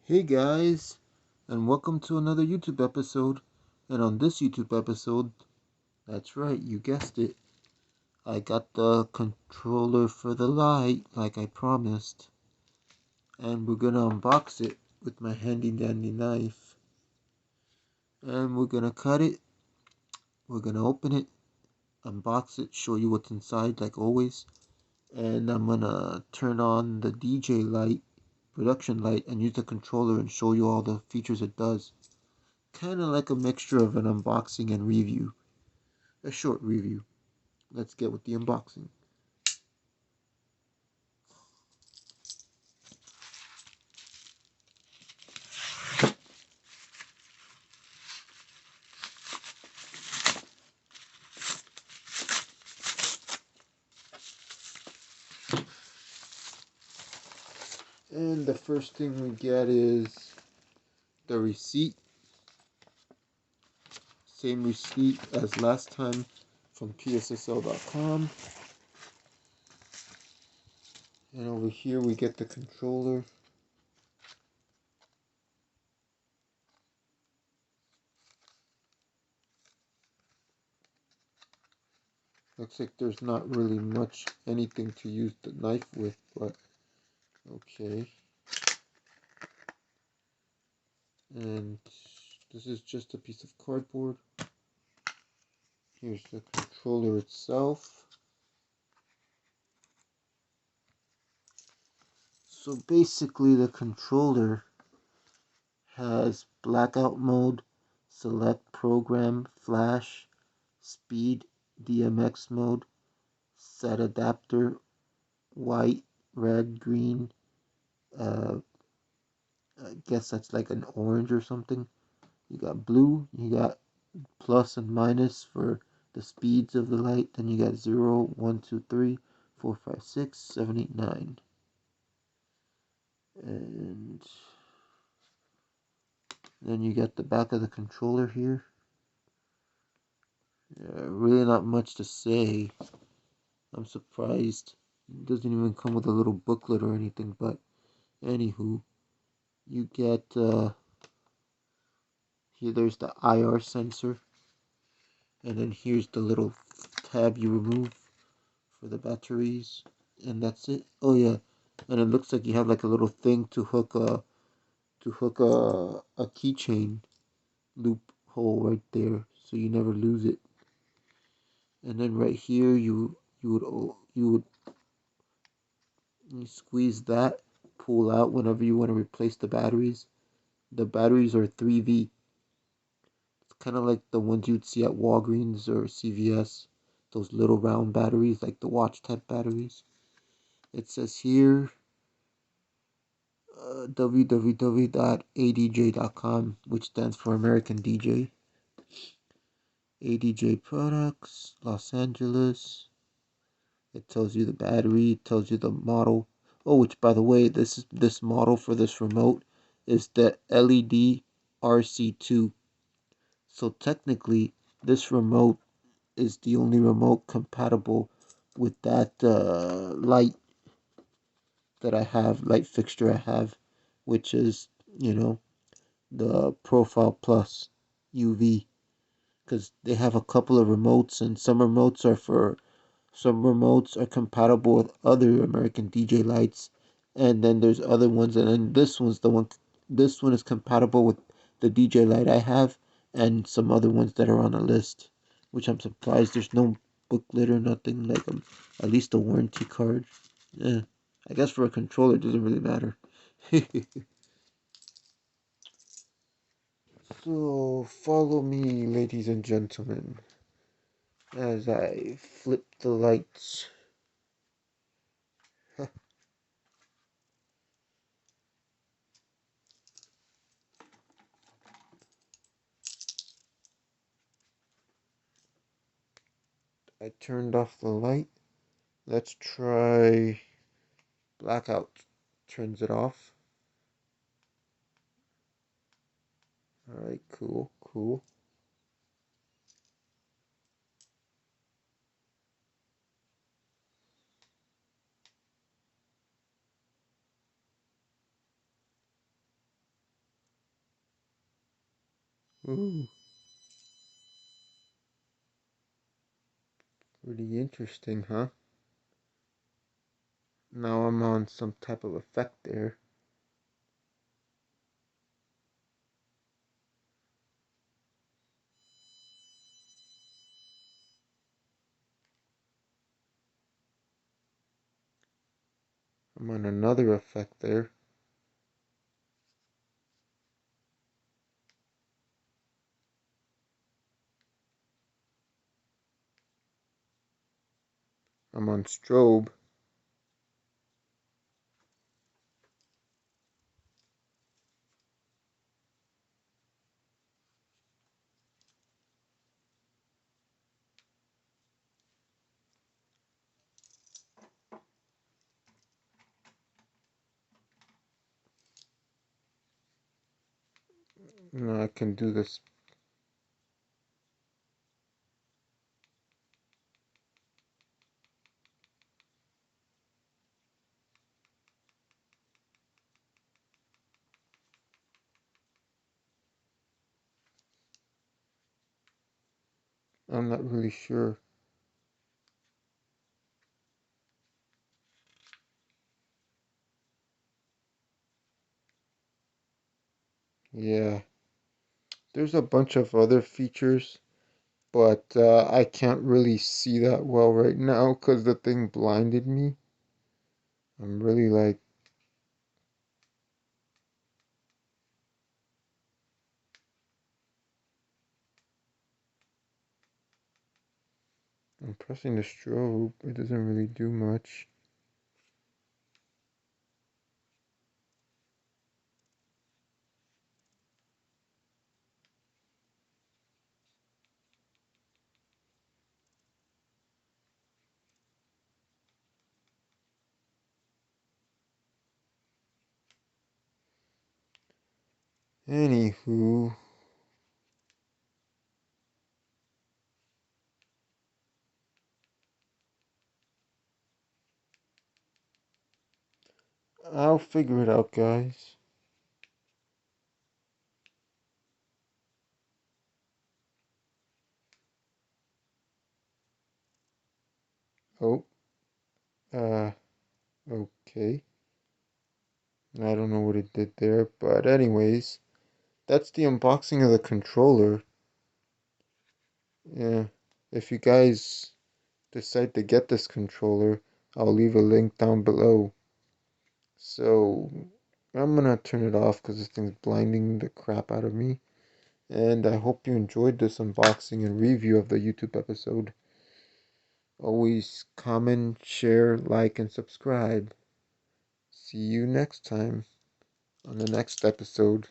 Hey guys, and welcome to another YouTube episode. And on this YouTube episode, that's right, you guessed it, I got the controller for the light like I promised. And we're gonna unbox it with my handy dandy knife. And we're gonna cut it, we're gonna open it, unbox it, show you what's inside like always. And I'm gonna turn on the DJ light, production light, and use the controller and show you all the features it does. Kind of like a mixture of an unboxing and review. A short review. Let's get with the unboxing. And the first thing we get is the receipt. Same receipt as last time from pssl.com. And over here we get the controller. Looks like there's not really much anything to use the knife with, but okay. And this is just a piece of cardboard. Here's the controller itself. So basically the controller has blackout mode, select program, flash, speed, DMX mode, set adapter, white, red, green, I guess that's like an orange or something. You got blue, you got plus and minus for the speeds of the light, then you got 0, 1, 2, 3, 4, 5, 6, 7, 8, 9. And then you got the back of the controller here. Really not much to say. I'm surprised. It doesn't even come with a little booklet or anything, but anywho, you get here, there's the IR sensor, and then here's the little tab you remove for the batteries, and that's it. Oh yeah, and it looks like you have like a little thing to hook a keychain loop hole right there, so you never lose it. And then right here, you squeeze that, pull out whenever you want to replace the batteries. The batteries are 3V. It's kind of like the ones you'd see at Walgreens or CVS. Those little round batteries, like the watch type batteries. It says here www.adj.com, which stands for American DJ. ADJ Products, Los Angeles. It tells you the battery, it tells you the model. Oh, which by the way, this model for this remote is the LED RC2. So technically, this remote is the only remote compatible with that light that I have, light fixture I have, which is, the Profile Plus UV. Because they have a couple of remotes, and some remotes are compatible with other American DJ lights, and then there's other ones, and then this one is compatible with the DJ light I have, and some other ones that are on a list, which I'm surprised there's no booklet or nothing, like at least a warranty card. Yeah, I guess for a controller it doesn't really matter. So follow me, ladies and gentlemen, as I flip the lights. I turned off the light. Let's try blackout. Turns it off. Alright, cool, cool. Ooh, pretty interesting, huh? Now I'm on some type of effect there. I'm on another effect there. I'm on strobe. Now I can do this. I'm not really sure. Yeah, there's a bunch of other features, but I can't really see that well right now because the thing blinded me. I'm really like, I'm pressing the strobe. It doesn't really do much. Anywho, I'll figure it out, guys. Oh, uh, okay. I don't know what it did there, but anyways, that's the unboxing of the controller. Yeah, if you guys decide to get this controller, I'll leave a link down below. So, I'm gonna turn it off because this thing's blinding the crap out of me. And I hope you enjoyed this unboxing and review of the YouTube episode. Always comment, share, like, and subscribe. See you next time on the next episode.